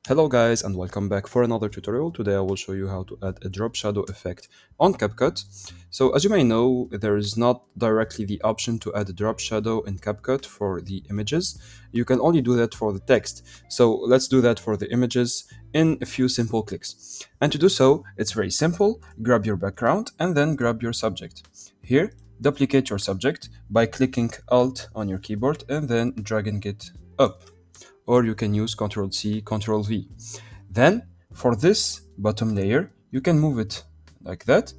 Hello guys and welcome back for another tutorial. Today I will show you how to add a drop shadow effect on CapCut. So as you may know, there is not directly the option to add a drop shadow in CapCut for the images. You can only do that for the text. So let's do that for the images in a few simple clicks. And to do so, it's very simple. Grab your background and then grab your subject. Here, duplicate your subject by clicking Alt on your keyboard and then dragging it up, or you can use Ctrl C, Ctrl V. Then, for this bottom layer, you can move it like that,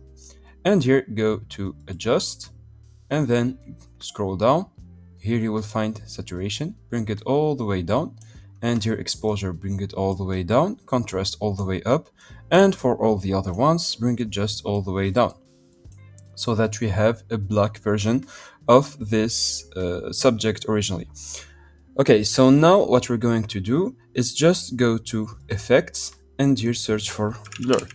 and here go to Adjust, and then scroll down. Here you will find Saturation, bring it all the way down, and here Exposure, bring it all the way down, Contrast all the way up, and for all the other ones, bring it just all the way down, so that we have a black version of this subject originally. Okay, so now what we're going to do is just go to Effects and here search for Blur.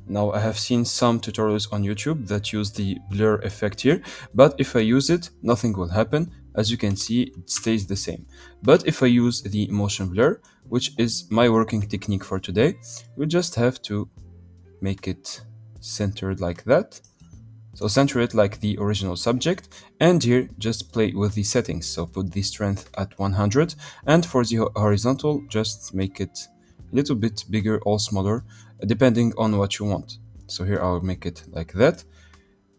Now I have seen some tutorials on YouTube that use the blur effect here, but if I use it, nothing will happen. As you can see, it stays the same. But if I use the motion blur, which is my working technique for today, we just have to make it centered like that. So center it like the original subject, and here just play with the settings. So put the strength at 100, and for the horizontal, just make it a little bit bigger or smaller, depending on what you want. So here I'll make it like that.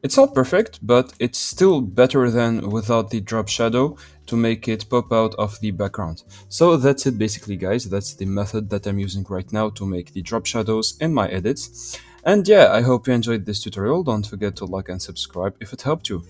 It's not perfect, but it's still better than without the drop shadow to make it pop out of the background. So that's it basically, guys. That's the method that I'm using right now to make the drop shadows in my edits. And yeah, I hope you enjoyed this tutorial. Don't forget to like and subscribe if it helped you.